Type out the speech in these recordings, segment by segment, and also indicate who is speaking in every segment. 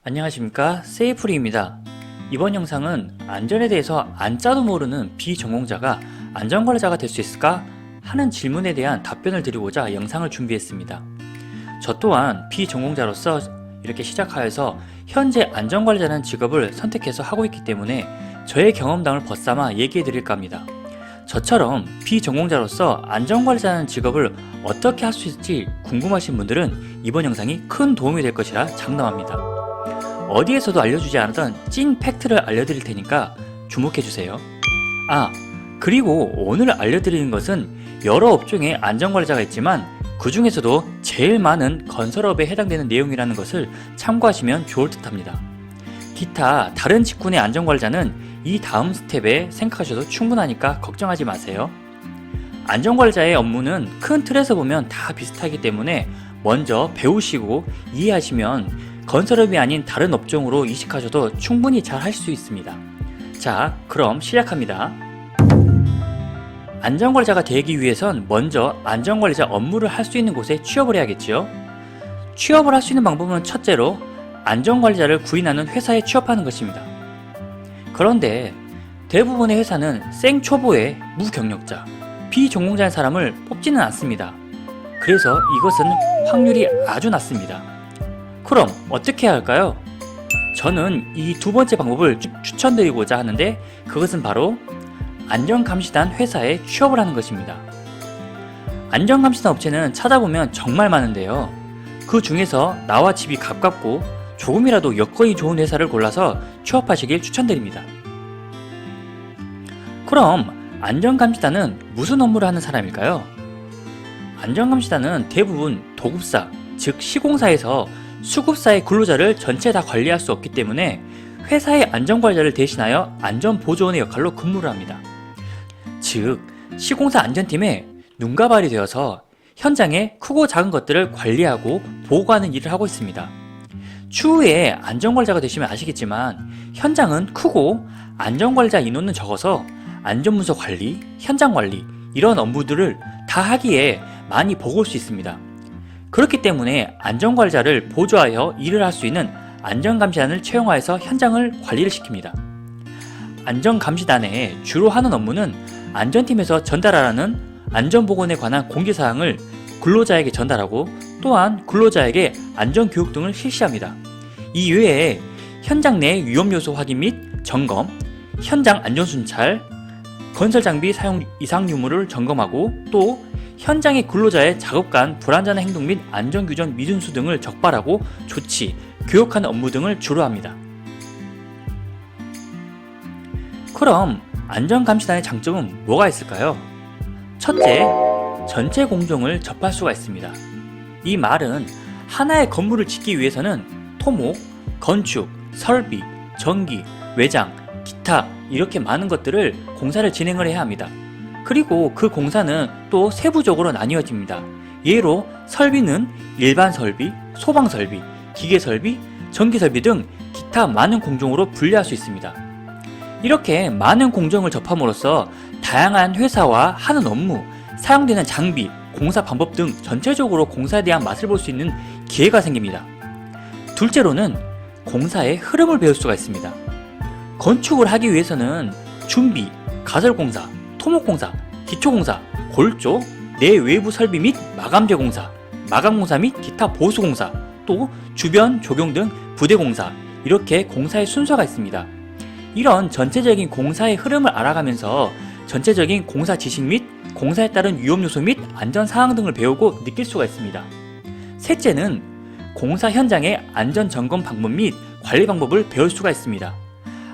Speaker 1: 안녕하십니까, 세이프리입니다. 이번 영상은 안전에 대해서 안짜도 모르는 비전공자가 안전관리자가 될 수 있을까? 하는 질문에 대한 답변을 드리고자 영상을 준비했습니다. 저 또한 비전공자로서 이렇게 시작하여서 현재 안전관리자라는 직업을 선택해서 하고 있기 때문에 저의 경험담을 벗삼아 얘기해 드릴까 합니다. 저처럼 비전공자로서 안전관리자라는 직업을 어떻게 할 수 있을지 궁금하신 분들은 이번 영상이 큰 도움이 될 것이라 장담합니다. 어디에서도 알려주지 않았던 찐 팩트를 알려드릴 테니까 주목해주세요. 그리고 오늘 알려드리는 것은 여러 업종의 안전관리자가 있지만 그 중에서도 제일 많은 건설업에 해당되는 내용이라는 것을 참고하시면 좋을 듯 합니다. 기타 다른 직군의 안전관리자는 이 다음 스텝에 생각하셔도 충분하니까 걱정하지 마세요. 안전관리자의 업무는 큰 틀에서 보면 다 비슷하기 때문에 먼저 배우시고 이해하시면 건설업이 아닌 다른 업종으로 이식하셔도 충분히 잘 할 수 있습니다. 자, 그럼 시작합니다. 안전관리자가 되기 위해선 먼저 안전관리자 업무를 할 수 있는 곳에 취업을 해야겠지요. 취업을 할 수 있는 방법은 첫째로 안전관리자를 구인하는 회사에 취업하는 것입니다. 그런데 대부분의 회사는 생초보의 무경력자, 비전공자인 사람을 뽑지는 않습니다. 그래서 이것은 확률이 아주 낮습니다. 그럼 어떻게 해야 할까요? 저는 이 두 번째 방법을 추천드리고자 하는데 그것은 바로 안전감시단 회사에 취업을 하는 것입니다. 안전감시단 업체는 찾아보면 정말 많은데요. 그 중에서 나와 집이 가깝고 조금이라도 여건이 좋은 회사를 골라서 취업하시길 추천드립니다. 그럼 안전감시단은 무슨 업무를 하는 사람일까요? 안전감시단은 대부분 도급사, 즉 시공사에서 수급사의 근로자를 전체 다 관리할 수 없기 때문에 회사의 안전관리자를 대신하여 안전보조원의 역할로 근무를 합니다. 즉, 시공사 안전팀의 눈과 발이 되어서 현장에 크고 작은 것들을 관리하고 보고하는 일을 하고 있습니다. 추후에 안전관리자가 되시면 아시겠지만 현장은 크고 안전관리자 인원은 적어서 안전문서 관리, 현장 관리 이런 업무들을 다 하기에 많이 버거울 수 있습니다. 그렇기 때문에 안전관리자를 보조하여 일을 할 수 있는 안전감시단을 채용하여서 현장을 관리를 시킵니다. 안전감시단에 주로 하는 업무는 안전팀에서 전달하라는 안전보건에 관한 공지사항을 근로자에게 전달하고 또한 근로자에게 안전교육 등을 실시합니다. 이 외에 현장 내 위험요소 확인 및 점검, 현장 안전순찰, 건설장비 사용 이상 유무를 점검하고 또 현장의 근로자의 작업 간 불안전한 행동 및 안전규정 미준수 등을 적발하고 조치, 교육하는 업무 등을 주로 합니다. 그럼 안전감시단의 장점은 뭐가 있을까요? 첫째, 전체 공정을 접할 수가 있습니다. 이 말은 하나의 건물을 짓기 위해서는 토목, 건축, 설비, 전기, 외장, 기타 이렇게 많은 것들을 공사를 진행을 해야 합니다. 그리고 그 공사는 또 세부적으로 나뉘어집니다. 예로 설비는 일반 설비, 소방 설비, 기계 설비, 전기 설비 등 기타 많은 공정으로 분류할 수 있습니다. 이렇게 많은 공정을 접함으로써 다양한 회사와 하는 업무, 사용되는 장비, 공사 방법 등 전체적으로 공사에 대한 맛을 볼 수 있는 기회가 생깁니다. 둘째로는 공사의 흐름을 배울 수가 있습니다. 건축을 하기 위해서는 준비, 가설공사, 토목공사, 기초공사, 골조, 내외부 설비 및 마감재 공사, 마감공사 및 기타 보수공사, 또 주변 조경 등 부대공사 이렇게 공사의 순서가 있습니다. 이런 전체적인 공사의 흐름을 알아가면서 전체적인 공사 지식 및 공사에 따른 위험 요소 및 안전 사항 등을 배우고 느낄 수가 있습니다. 셋째는 공사 현장의 안전 점검 방법 및 관리 방법을 배울 수가 있습니다.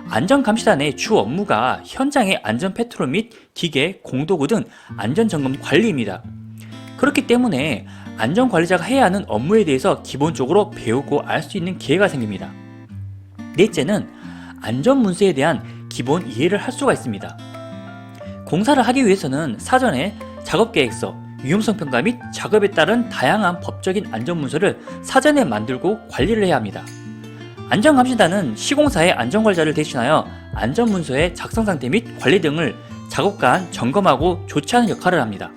Speaker 1: 안전감시단의 주 업무가 현장의 안전 패트롤 및 기계, 공도구 등 안전점검 관리입니다. 그렇기 때문에 안전관리자가 해야 하는 업무에 대해서 기본적으로 배우고 알 수 있는 기회가 생깁니다. 넷째는 안전문서에 대한 기본 이해를 할 수가 있습니다. 공사를 하기 위해서는 사전에 작업계획서, 위험성 평가 및 작업에 따른 다양한 법적인 안전문서를 사전에 만들고 관리를 해야 합니다. 안전감시단은 시공사의 안전관리자를 대신하여 안전문서의 작성 상태 및 관리 등을 작업간 점검하고 조치하는 역할을 합니다.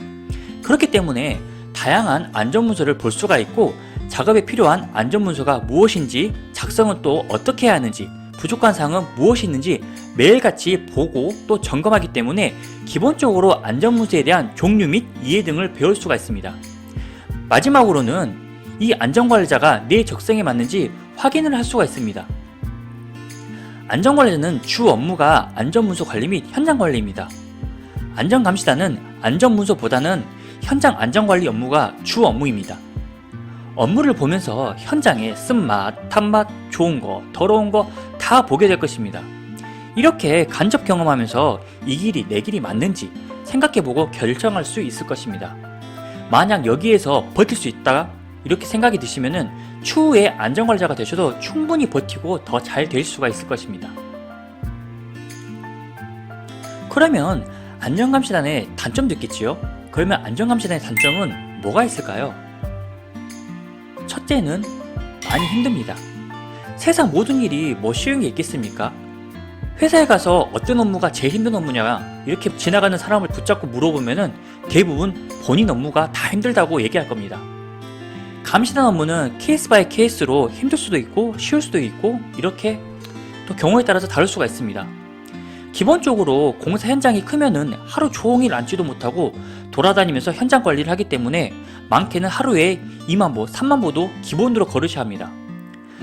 Speaker 1: 그렇기 때문에 다양한 안전문서를 볼 수가 있고 작업에 필요한 안전문서가 무엇인지, 작성은 또 어떻게 해야 하는지, 부족한 사항은 무엇이 있는지 매일같이 보고 또 점검하기 때문에 기본적으로 안전문서에 대한 종류 및 이해 등을 배울 수가 있습니다. 마지막으로는 이 안전관리자가 내 적성에 맞는지 확인을 할 수가 있습니다. 안전관리자는 주 업무가 안전문서 관리 및 현장관리입니다. 안전감시단은 안전문서보다는 현장 안전관리 업무가 주 업무입니다. 업무를 보면서 현장의 쓴맛, 탄맛, 좋은 거, 더러운 거 다 보게 될 것입니다. 이렇게 간접 경험하면서 이 길이 내 길이 맞는지 생각해보고 결정할 수 있을 것입니다. 만약 여기에서 버틸 수 있다 이렇게 생각이 드시면은 추후에 안전관리자가 되셔도 충분히 버티고 더 잘 될 수가 있을 것입니다. 그러면 안전감시단의 단점도 있겠지요? 그러면 안전감시단의 단점은 뭐가 있을까요? 첫째는 많이 힘듭니다. 세상 모든 일이 뭐 쉬운 게 있겠습니까? 회사에 가서 어떤 업무가 제일 힘든 업무냐 이렇게 지나가는 사람을 붙잡고 물어보면은 대부분 본인 업무가 다 힘들다고 얘기할 겁니다. 감시단 업무는 케이스 바이 케이스로 힘들 수도 있고 쉬울 수도 있고 이렇게 또 경우에 따라서 다를 수가 있습니다. 기본적으로 공사 현장이 크면은 하루 종일 앉지도 못하고 돌아다니면서 현장 관리를 하기 때문에 많게는 하루에 2만 보, 3만 보도 기본으로 걸으셔야 합니다.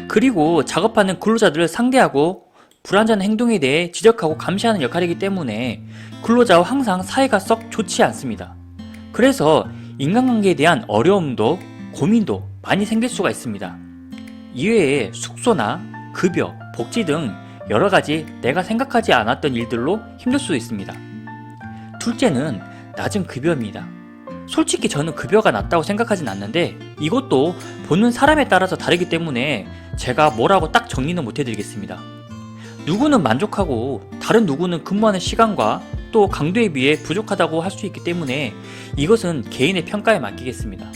Speaker 1: 그리고 작업하는 근로자들을 상대하고 불안전한 행동에 대해 지적하고 감시하는 역할이기 때문에 근로자와 항상 사이가 썩 좋지 않습니다. 그래서 인간관계에 대한 어려움도 고민도 많이 생길 수가 있습니다. 이외에 숙소나 급여, 복지 등 여러가지 내가 생각하지 않았던 일들로 힘들 수도 있습니다. 둘째는 낮은 급여입니다. 솔직히 저는 급여가 낮다고 생각하진 않는데 이것도 보는 사람에 따라서 다르기 때문에 제가 뭐라고 딱 정리는 못 해드리겠습니다. 누구는 만족하고 다른 누구는 근무하는 시간과 또 강도에 비해 부족하다고 할 수 있기 때문에 이것은 개인의 평가에 맡기겠습니다.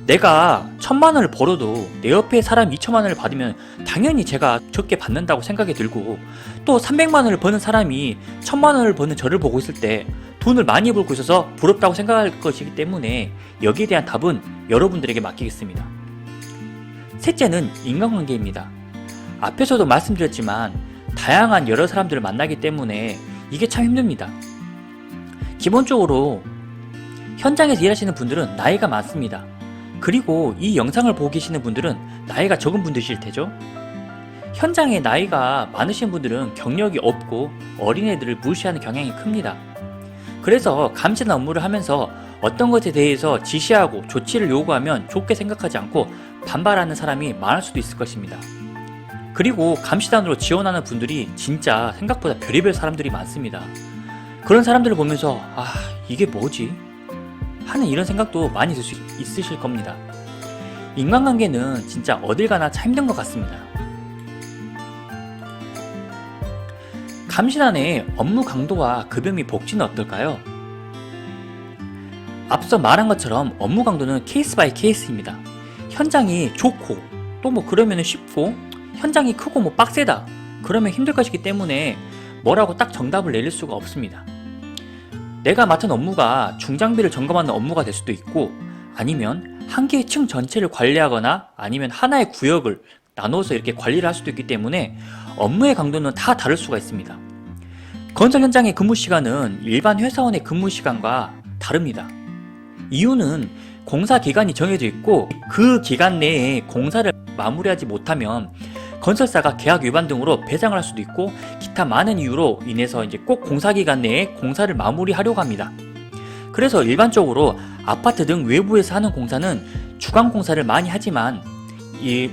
Speaker 1: 내가 1,000만 원을 벌어도 내 옆에 사람 2천만 원을 받으면 당연히 제가 적게 받는다고 생각이 들고 또 300만 원을 버는 사람이 1,000만 원을 버는 저를 보고 있을 때 돈을 많이 벌고 있어서 부럽다고 생각할 것이기 때문에 여기에 대한 답은 여러분들에게 맡기겠습니다. 셋째는 인간관계입니다. 앞에서도 말씀드렸지만 다양한 여러 사람들을 만나기 때문에 이게 참 힘듭니다. 기본적으로 현장에서 일하시는 분들은 나이가 많습니다. 그리고 이 영상을 보고 계시는 분들은 나이가 적은 분들이실 테죠. 현장에 나이가 많으신 분들은 경력이 없고 어린애들을 무시하는 경향이 큽니다. 그래서 감시단 업무를 하면서 어떤 것에 대해서 지시하고 조치를 요구하면 좋게 생각하지 않고 반발하는 사람이 많을 수도 있을 것입니다. 그리고 감시단으로 지원하는 분들이 진짜 생각보다 별의별 사람들이 많습니다. 그런 사람들을 보면서 이게 뭐지? 하는 이런 생각도 많이 들 수 있으실 겁니다. 인간관계는 진짜 어딜 가나 참 힘든 것 같습니다. 감시단의 업무 강도와 급여 및 복지는 어떨까요? 앞서 말한 것처럼 업무 강도는 케이스 바이 케이스입니다. 현장이 좋고 또 뭐 그러면 쉽고 현장이 크고 뭐 빡세다 그러면 힘들 것이기 때문에 뭐라고 딱 정답을 내릴 수가 없습니다. 내가 맡은 업무가 중장비를 점검하는 업무가 될 수도 있고 아니면 한 개의 층 전체를 관리하거나 아니면 하나의 구역을 나눠서 이렇게 관리를 할 수도 있기 때문에 업무의 강도는 다 다를 수가 있습니다. 건설 현장의 근무 시간은 일반 회사원의 근무 시간과 다릅니다. 이유는 공사 기간이 정해져 있고 그 기간 내에 공사를 마무리하지 못하면 건설사가 계약 위반 등으로 배상을 할 수도 있고 기타 많은 이유로 인해서 이제 꼭 공사 기간 내에 공사를 마무리하려고 합니다. 그래서 일반적으로 아파트 등 외부에서 하는 공사는 주간 공사를 많이 하지만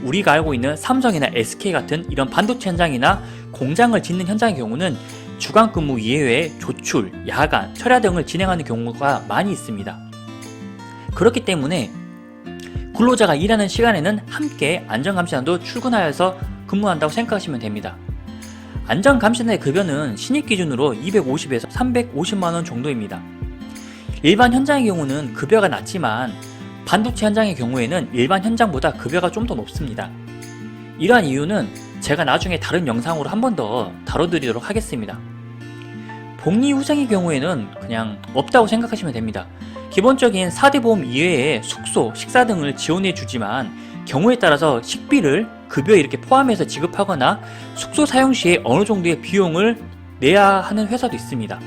Speaker 1: 우리가 알고 있는 삼성이나 SK 같은 이런 반도체 현장이나 공장을 짓는 현장의 경우는 주간 근무 이외에 조출, 야간, 철야 등을 진행하는 경우가 많이 있습니다. 그렇기 때문에 근로자가 일하는 시간에는 함께 안전감시단도 출근하여서 근무한다고 생각하시면 됩니다. 안전감시단의 급여는 신입 기준으로 250에서 350만원 정도입니다. 일반 현장의 경우는 급여가 낮지만 반도체 현장의 경우에는 일반 현장보다 급여가 좀 더 높습니다. 이러한 이유는 제가 나중에 다른 영상으로 한 번 더 다뤄드리도록 하겠습니다. 복리후생의 경우에는 그냥 없다고 생각하시면 됩니다. 기본적인 4대 보험 이외에 숙소, 식사 등을 지원해 주지만 경우에 따라서 식비를 급여에 이렇게 포함해서 지급하거나 숙소 사용 시에 어느 정도의 비용을 내야 하는 회사도 있습니다.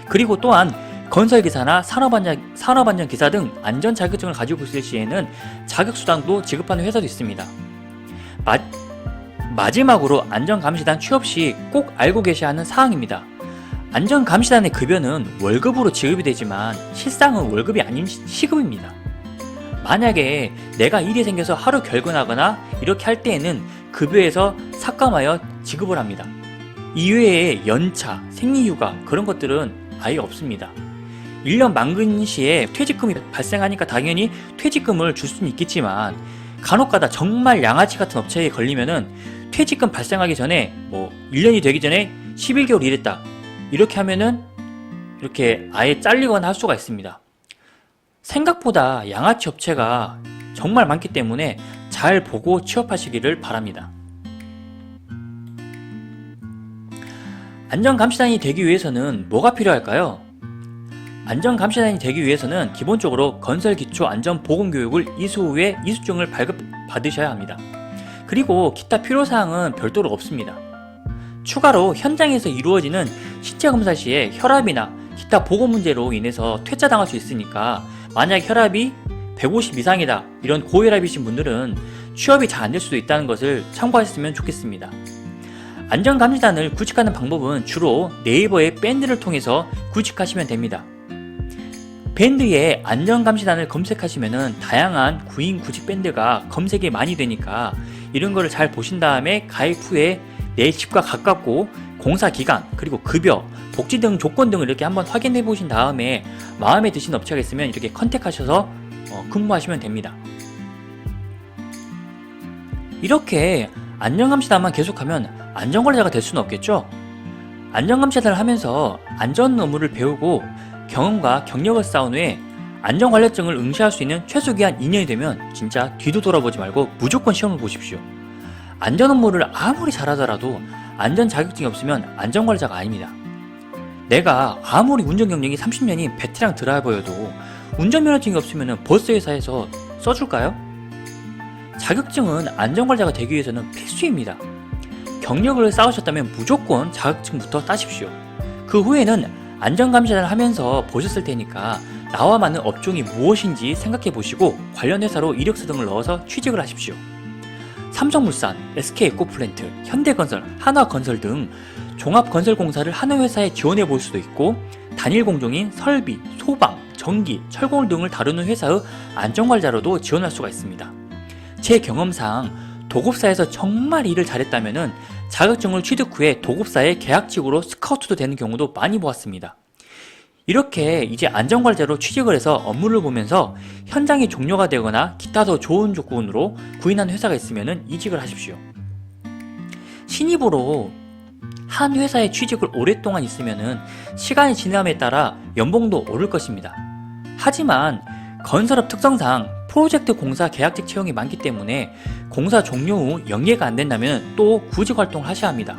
Speaker 1: 그리고 또한 건설기사나 산업안전기사 등 안전 자격증을 가지고 있을 시에는 자격수당도 지급하는 회사도 있습니다. 마지막으로 안전감시단 취업 시 꼭 알고 계셔야 하는 사항입니다. 안전감시단의 급여는 월급으로 지급이 되지만 실상은 월급이 아닌 시급입니다. 만약에 내가 일이 생겨서 하루 결근하거나 이렇게 할 때에는 급여에서 삭감하여 지급을 합니다. 이외에 연차, 생리휴가 그런 것들은 아예 없습니다. 1년 만근 시에 퇴직금이 발생하니까 당연히 퇴직금을 줄 수는 있겠지만 간혹가다 정말 양아치 같은 업체에 걸리면은 퇴직금 발생하기 전에 1년이 되기 전에 11개월 일했다 이렇게 하면은 이렇게 아예 잘리거나 할 수가 있습니다. 생각보다 양아치 업체가 정말 많기 때문에 잘 보고 취업하시기를 바랍니다. 안전감시단이 되기 위해서는 뭐가 필요할까요? 안전감시단이 되기 위해서는 기본적으로 건설기초안전보건교육을 이수 후에 이수증을 발급받으셔야 합니다. 그리고 기타 필요사항은 별도로 없습니다. 추가로 현장에서 이루어지는 신체검사 시에 혈압이나 기타 보고 문제로 인해서 퇴짜당할 수 있으니까 만약 혈압이 150 이상이다 이런 고혈압이신 분들은 취업이 잘 안될 수도 있다는 것을 참고하셨으면 좋겠습니다. 안전감시단을 구직하는 방법은 주로 네이버의 밴드를 통해서 구직하시면 됩니다. 밴드에 안전감시단을 검색하시면은 다양한 구인 구직 밴드가 검색이 많이 되니까 이런 거를 잘 보신 다음에 가입 후에 내 집과 가깝고 공사 기간 그리고 급여, 복지 등 조건 등을 이렇게 한번 확인해 보신 다음에 마음에 드신 업체가 있으면 이렇게 컨택하셔서 근무하시면 됩니다. 이렇게 안전감시단만 계속하면 안전관리자가 될 수는 없겠죠? 안전감시단을 하면서 안전 업무를 배우고 경험과 경력을 쌓은 후에 안전관리증을 응시할 수 있는 최소기한 2년이 되면 진짜 뒤도 돌아보지 말고 무조건 시험을 보십시오. 안전 업무를 아무리 잘하더라도 안전 자격증이 없으면 안전관리자가 아닙니다. 내가 아무리 운전 경력이 30년인 베테랑 드라이버여도 운전면허증이 없으면 버스 회사에서 써줄까요? 자격증은 안전관리자가 되기 위해서는 필수입니다. 경력을 쌓으셨다면 무조건 자격증부터 따십시오. 그 후에는 안전감시단을 하면서 보셨을 테니까 나와 맞는 업종이 무엇인지 생각해 보시고 관련 회사로 이력서 등을 넣어서 취직을 하십시오. 삼성물산, SK에코플랜트, 현대건설, 한화건설 등 종합건설공사를 하는 회사에 지원해 볼 수도 있고 단일 공종인 설비, 소방, 전기, 철공 등을 다루는 회사의 안전관리자로도 지원할 수가 있습니다. 제 경험상 도급사에서 정말 일을 잘했다면 자격증을 취득 후에 도급사의 계약직으로 스카우트도 되는 경우도 많이 보았습니다. 이렇게 이제 안전관리자로 취직을 해서 업무를 보면서 현장이 종료가 되거나 기타 더 좋은 조건으로 구인한 회사가 있으면 이직을 하십시오. 신입으로 한 회사에 취직을 오랫동안 있으면 시간이 지남에 따라 연봉도 오를 것입니다. 하지만 건설업 특성상 프로젝트 공사 계약직 채용이 많기 때문에 공사 종료 후 연계가 안 된다면 또 구직 활동을 하셔야 합니다.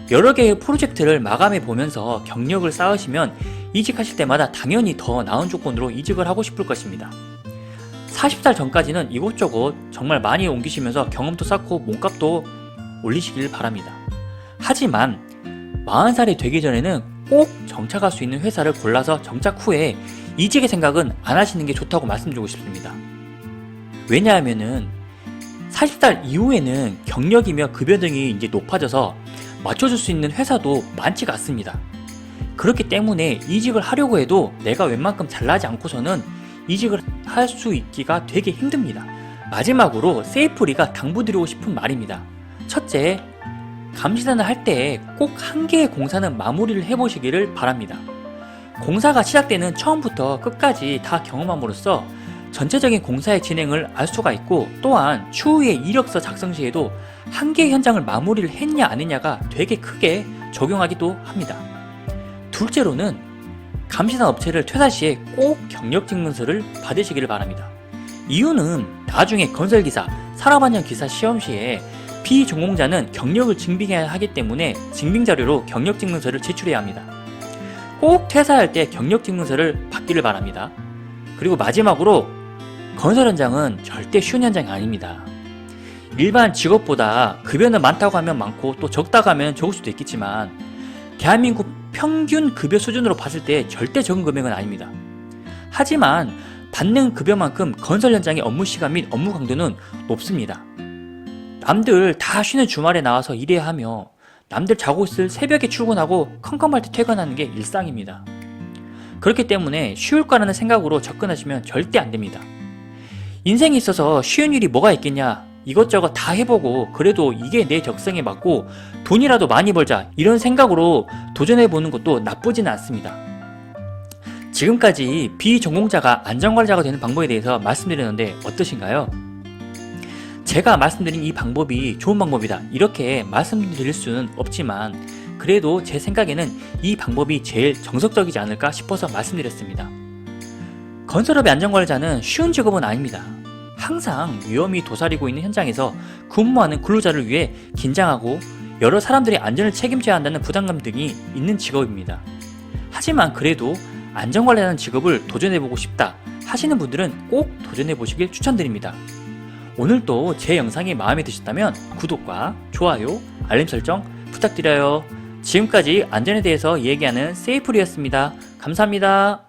Speaker 1: 여러 개의 프로젝트를 마감해 보면서 경력을 쌓으시면 이직하실 때마다 당연히 더 나은 조건으로 이직을 하고 싶을 것입니다. 40살 전까지는 이곳저곳 정말 많이 옮기시면서 경험도 쌓고 몸값도 올리시길 바랍니다. 하지만 40살이 되기 전에는 꼭 정착할 수 있는 회사를 골라서 정착 후에 이직의 생각은 안 하시는 게 좋다고 말씀드리고 싶습니다. 왜냐하면은 40살 이후에는 경력이며 급여 등이 이제 높아져서 맞춰줄 수 있는 회사도 많지가 않습니다. 그렇기 때문에 이직을 하려고 해도 내가 웬만큼 잘나지 않고서는 이직을 할 수 있기가 되게 힘듭니다. 마지막으로 세이프리가 당부드리고 싶은 말입니다. 첫째, 감시단을 할 때 꼭 한 개의 공사는 마무리를 해보시기를 바랍니다. 공사가 시작되는 처음부터 끝까지 다 경험함으로써 전체적인 공사의 진행을 알 수가 있고 또한 추후에 이력서 작성 시에도 한 개의 현장을 마무리를 했냐 안 했냐가 되게 크게 적용하기도 합니다. 둘째로는 감시단 업체를 퇴사 시에 꼭 경력증명서를 받으시기를 바랍니다. 이유는 나중에 건설기사, 산업안전기사 시험 시에 비전공자는 경력을 증빙해야 하기 때문에 증빙자료로 경력증명서를 제출해야 합니다. 꼭 퇴사할 때 경력증명서를 받기를 바랍니다. 그리고 마지막으로 건설 현장은 절대 쉬운 현장이 아닙니다. 일반 직업보다 급여는 많다고 하면 많고 또 적다고 하면 적을 수도 있겠지만 대한민국 평균 급여 수준으로 봤을 때 절대 적은 금액은 아닙니다. 하지만 받는 급여만큼 건설 현장의 업무 시간 및 업무 강도는 높습니다. 남들 다 쉬는 주말에 나와서 일해야 하며 남들 자고 있을 새벽에 출근하고 컴컴할 때 퇴근하는 게 일상입니다. 그렇기 때문에 쉬울 거라는 생각으로 접근하시면 절대 안 됩니다. 인생에 있어서 쉬운 일이 뭐가 있겠냐, 이것저것 다 해보고 그래도 이게 내 적성에 맞고 돈이라도 많이 벌자 이런 생각으로 도전해보는 것도 나쁘지는 않습니다. 지금까지 비전공자가 안전관리자가 되는 방법에 대해서 말씀드렸는데 어떠신가요? 제가 말씀드린 이 방법이 좋은 방법이다 이렇게 말씀드릴 수는 없지만 그래도 제 생각에는 이 방법이 제일 정석적이지 않을까 싶어서 말씀드렸습니다. 건설업의 안전관리자는 쉬운 직업은 아닙니다. 항상 위험이 도사리고 있는 현장에서 근무하는 근로자를 위해 긴장하고 여러 사람들의 안전을 책임져야 한다는 부담감 등이 있는 직업입니다. 하지만 그래도 안전관리라는 직업을 도전해보고 싶다 하시는 분들은 꼭 도전해보시길 추천드립니다. 오늘도 제 영상이 마음에 드셨다면 구독과 좋아요, 알림 설정 부탁드려요. 지금까지 안전에 대해서 얘기하는 세이프리였습니다. 감사합니다.